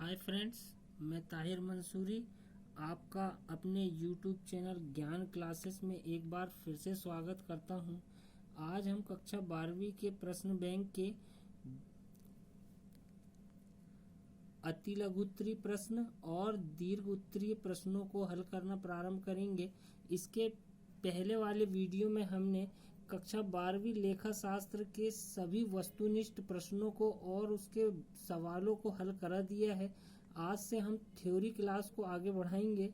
Hi friends, मैं ताहिर मंसूरी आपका अपने यूट्यूब चैनल ज्ञान क्लासेस में एक बार फिर से स्वागत करता हूं। आज हम कक्षा 12वीं के प्रश्न बैंक के अति लघु उत्तरीय प्रश्न और दीर्घ उत्तरीय प्रश्नों को हल करना प्रारंभ करेंगे। इसके पहले वाले वीडियो में हमने कक्षा 12वीं लेखा शास्त्र के सभी वस्तुनिष्ठ प्रश्नों को और उसके सवालों को हल करा दिया है। आज से हम थ्योरी क्लास को आगे बढ़ाएंगे।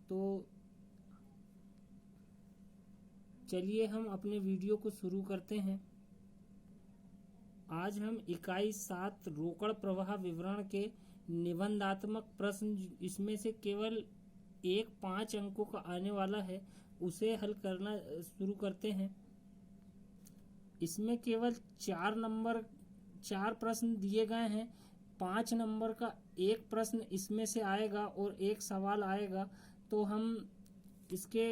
तो चलिए हम अपने वीडियो को शुरू करते हैं। आज हम इकाई 7 रोकड़ प्रवाह विवरण के निबंधात्मक प्रश्न, इसमें से केवल एक 5 अंकों का आने वाला है, उसे हल करना शुरू करते हैं। इसमें केवल 4 प्रश्न दिए गए हैं। 5 नंबर का एक प्रश्न इसमें से आएगा और एक सवाल आएगा। तो हम इसके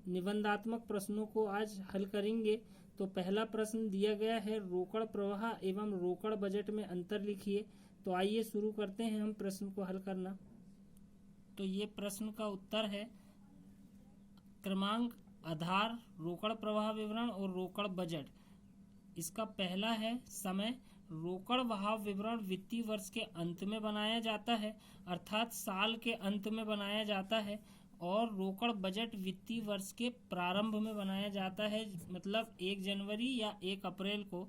निबंधात्मक प्रश्नों को आज हल करेंगे। तो पहला प्रश्न दिया गया है, रोकड़ प्रवाह एवं रोकड़ बजट में अंतर लिखिए। तो आइए शुरू करते हैं हम प्रश्न को हल करना। तो ये प्रश्न का उत्तर है क्रमांक आधार, रोकड़ प्रवाह विवरण और रोकड़ बजट। इसका पहला है समय। रोकड़ बहाव विवरण वित्तीय वर्ष के अंत में बनाया जाता है, अर्थात साल के अंत में बनाया जाता है, और रोकड़ बजट वित्तीय वर्ष के प्रारंभ में बनाया जाता है, मतलब 1 जनवरी या 1 अप्रैल को।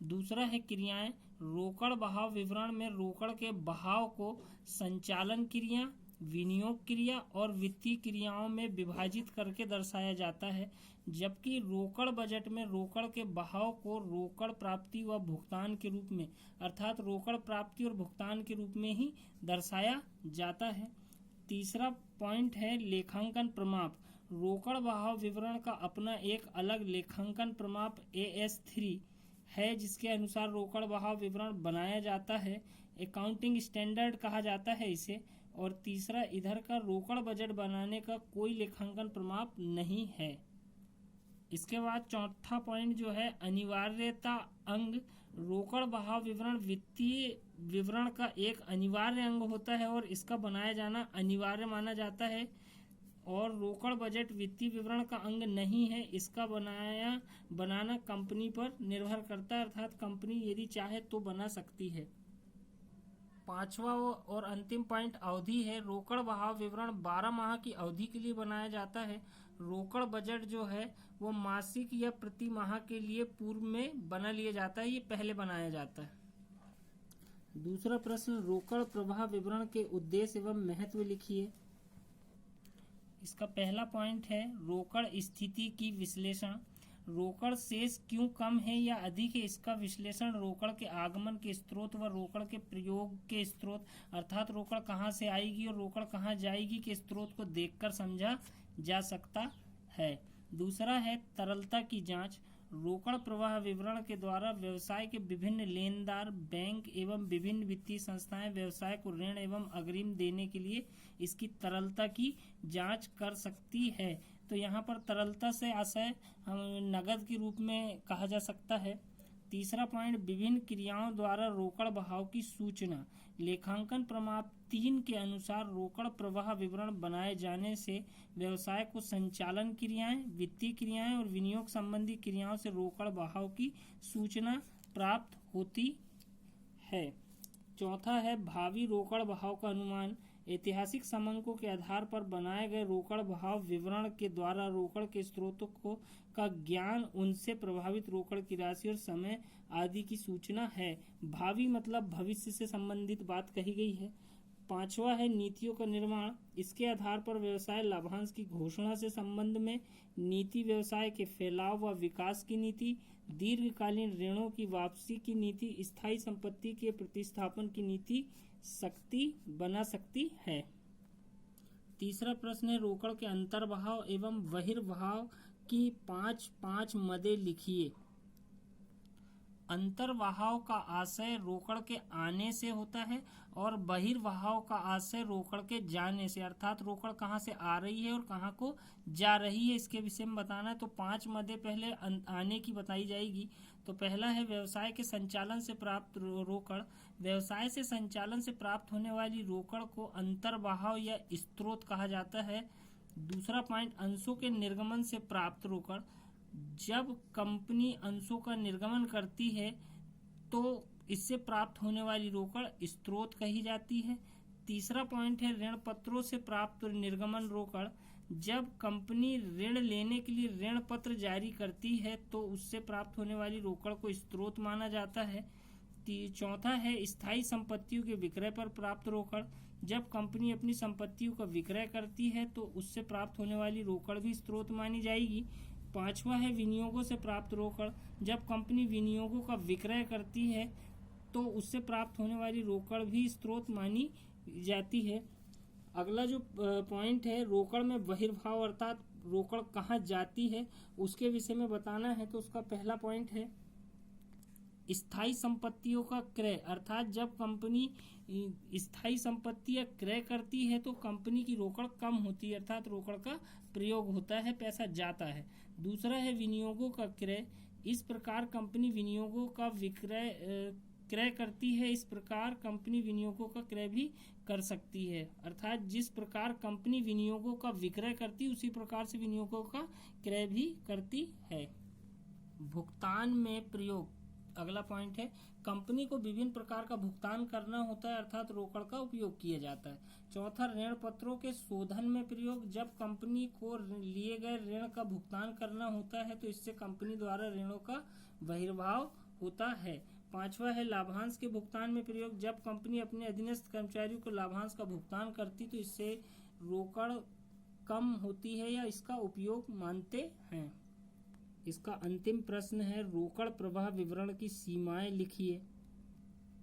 दूसरा है क्रियाएं। रोकड़ बहाव विवरण में रोकड़ के बहाव को संचालन क्रिया, विनियोग क्रिया और वित्तीय क्रियाओं में विभाजित करके दर्शाया जाता है, जबकि रोकड़ बजट में रोकड़ के बहाव को रोकड़ प्राप्ति व भुगतान के रूप में, अर्थात रोकड़ प्राप्ति और भुगतान के रूप में ही दर्शाया जाता है। तीसरा पॉइंट है लेखांकन प्रमाप। रोकड़ बहाव विवरण का अपना एक अलग लेखांकन प्रमाप AS3 है, जिसके अनुसार रोकड़ बहाव विवरण बनाया जाता है। अकाउंटिंग स्टैंडर्ड कहा जाता है इसे। और तीसरा, इधर का रोकड़ बजट बनाने का कोई लेखांकन प्रमाप नहीं है। इसके बाद चौथा पॉइंट जो है अनिवार्यता अंग। रोकड़ बहाव विवरण वित्तीय विवरण का एक अनिवार्य अंग होता है और इसका बनाया जाना अनिवार्य माना जाता है, और रोकड़ बजट वित्तीय विवरण का अंग नहीं है। इसका बनाना कंपनी पर निर्भर करता है, अर्थात कंपनी यदि चाहे तो बना सकती है। पांचवा और अंतिम पॉइंट अवधि है। रोकड़ बहाव विवरण 12 माह की अवधि के लिए बनाया जाता है। रोकड़ बजट जो है वो मासिक या प्रति माह के लिए पूर्व में बना लिया जाता है, ये पहले बनाया जाता है। दूसरा प्रश्न, रोकड़ प्रवाह विवरण के उद्देश्य एवं महत्व लिखिए। इसका पहला पॉइंट है रोकड़ स्थिति की विश्लेषण। रोकड़ शेष क्यों कम है या अधिक है, इसका विश्लेषण रोकड़ के आगमन के स्रोत व रोकड़ के प्रयोग के स्रोत, अर्थात रोकड़ कहाँ से आएगी और रोकड़ कहाँ जाएगी के स्रोत को देखकर समझा जा सकता है। दूसरा है तरलता की जांच। रोकड़ प्रवाह विवरण के द्वारा व्यवसाय के विभिन्न लेनदार, बैंक एवं विभिन्न वित्तीय संस्थाएं व्यवसाय को ऋण एवं अग्रिम देने के लिए इसकी तरलता की जांच कर सकती है। तो यहाँ पर तरलता से आशय हम नगद के रूप में कहा जा सकता है। तीसरा पॉइंट, विभिन्न क्रियाओं द्वारा रोकड़ बहाव की सूचना। लेखांकन प्रमाप 3 के अनुसार रोकड़ प्रवाह विवरण बनाए जाने से व्यवसाय को संचालन क्रियाएं, वित्तीय क्रियाएं और विनियोग संबंधी क्रियाओं से रोकड़ बहाव की सूचना प्राप्त होती है। चौथा है भावी रोकड़ बहाव का अनुमान। ऐतिहासिक समंकों के आधार पर बनाए गए रोकड़ बहाव विवरण के द्वारा रोकड़ के स्रोतों का ज्ञान, उनसे प्रभावित रोकड़ की राशि और समय आदि की सूचना है। भावी मतलब भविष्य से संबंधित बात कही गई है। पांचवा है नीतियों का निर्माण। इसके आधार पर व्यवसाय लाभांश की घोषणा से संबंध में नीति, व्यवसाय के फैलाव व विकास की नीति, दीर्घकालीन ऋणों की वापसी की नीति, स्थायी संपत्ति के प्रतिस्थापन की नीति शक्ति बना सकती है। तीसरा प्रश्न है रोकड़ के अंतर्बहाव एवं बहिर्बहाव की 5 मदें लिखिए। अंतर्बहाव का आशय रोकड़ के आने से होता है और बहिर्बहाव का आशय रोकड़ के जाने से, अर्थात रोकड़ कहाँ से आ रही है और कहाँ को जा रही है, इसके विषय में बताना है। तो 5 मदें पहले आने की बताई जाएगी। तो पहला है व्यवसाय के संचालन से प्राप्त रोकड़। व्यवसाय से संचालन से प्राप्त होने वाली रोकड़ को अंतर्वाह या स्रोत कहा जाता है। दूसरा पॉइंट, अंशों के निर्गमन से प्राप्त रोकड़। जब कंपनी अंशों का निर्गमन करती है तो इससे प्राप्त होने वाली रोकड़ स्रोत कही जाती है। तीसरा पॉइंट है ऋण पत्रों से प्राप्त निर्गमन रोकड़। जब कंपनी ऋण लेने के लिए ऋण पत्र जारी करती है तो उससे प्राप्त होने वाली रोकड़ को स्रोत माना जाता है। चौथा है स्थायी संपत्तियों के विक्रय पर प्राप्त रोकड़। जब कंपनी अपनी संपत्तियों का विक्रय करती है तो उससे प्राप्त होने वाली रोकड़ भी स्रोत मानी जाएगी। पांचवा है विनियोगों से प्राप्त रोकड़। जब कंपनी विनियोगों का विक्रय करती है तो उससे प्राप्त होने वाली रोकड़ भी स्रोत मानी जाती है। अगला जो पॉइंट है रोकड़ में बहिर्भाव अर्थात रोकड़ कहाँ जाती है उसके विषय में बताना है। तो उसका पहला पॉइंट है स्थायी संपत्तियों का क्रय, अर्थात जब कंपनी स्थायी संपत्तियां क्रय करती है तो कंपनी की रोकड़ कम होती है, अर्थात रोकड़ का प्रयोग होता है, पैसा जाता है। दूसरा है विनियोगों का क्रय। इस प्रकार कंपनी विनियोगों का क्रय करती है, इस प्रकार कंपनी विनियोगों का क्रय भी कर सकती है, अर्थात जिस प्रकार कंपनी विनियोगों का विक्रय करती है उसी प्रकार से विनियोगों का क्रय भी करती है। भुगतान में प्रयोग। अगला पॉइंट है कंपनी को विभिन्न प्रकार का भुगतान करना होता है, अर्थात रोकड़ का उपयोग किया जाता है। चौथा ऋण पत्रों के शोधन में प्रयोग। जब कंपनी को लिए गए ऋण का भुगतान करना होता है तो इससे कंपनी द्वारा ऋणों का बहिर्भाव होता है। पांचवा है लाभांश के भुगतान में प्रयोग। जब कंपनी अपने अधीनस्थ कर्मचारियों को लाभांश का भुगतान करती तो इससे रोकड़ कम होती है या इसका उपयोग मानते हैं। इसका अंतिम प्रश्न है रोकड़ प्रवाह विवरण की सीमाएं लिखिए।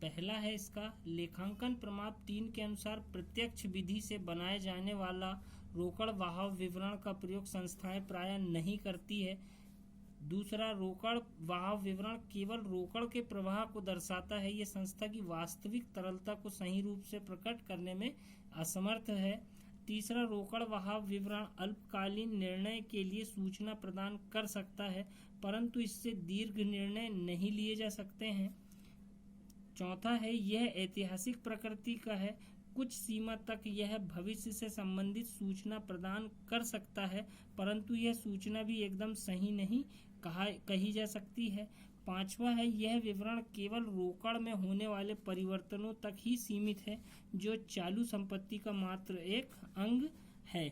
पहला है इसका लेखांकन प्रमाण 3 के अनुसार प्रत्यक्ष विधि से बनाए जाने वाला रोकड़ वाह विवरण का प्रयोग संस्थाएं प्रायः नहीं करती है। दूसरा, रोकड़ वाह विवरण केवल रोकड़ के प्रवाह को दर्शाता है, यह संस्था की वास्तविक तरलता को सही रूप से प्रकट करने में असमर्थ है। तीसरा, रोकड़ वाह विवरण अल्पकालीन निर्णय के लिए सूचना प्रदान कर सकता है परंतु इससे दीर्घ निर्णय नहीं लिए जा सकते हैं। चौथा है यह ऐतिहासिक प्रकृति का है, कुछ सीमा तक यह भविष्य से संबंधित सूचना प्रदान कर सकता है परंतु यह सूचना भी एकदम सही नहीं कही जा सकती है। पांचवा है यह विवरण केवल रोकड़ में होने वाले परिवर्तनों तक ही सीमित है जो चालू संपत्ति का मात्र एक अंग है।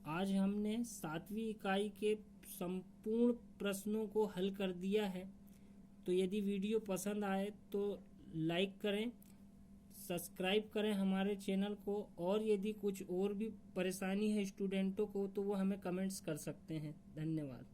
आज हमने 7वीं इकाई के संपूर्ण प्रश्नों को हल कर दिया है। तो यदि वीडियो पसंद आए तो लाइक करें, सब्सक्राइब करें हमारे चैनल को, और यदि कुछ और भी परेशानी है स्टूडेंटों को तो वो हमें कमेंट्स कर सकते हैं। धन्यवाद।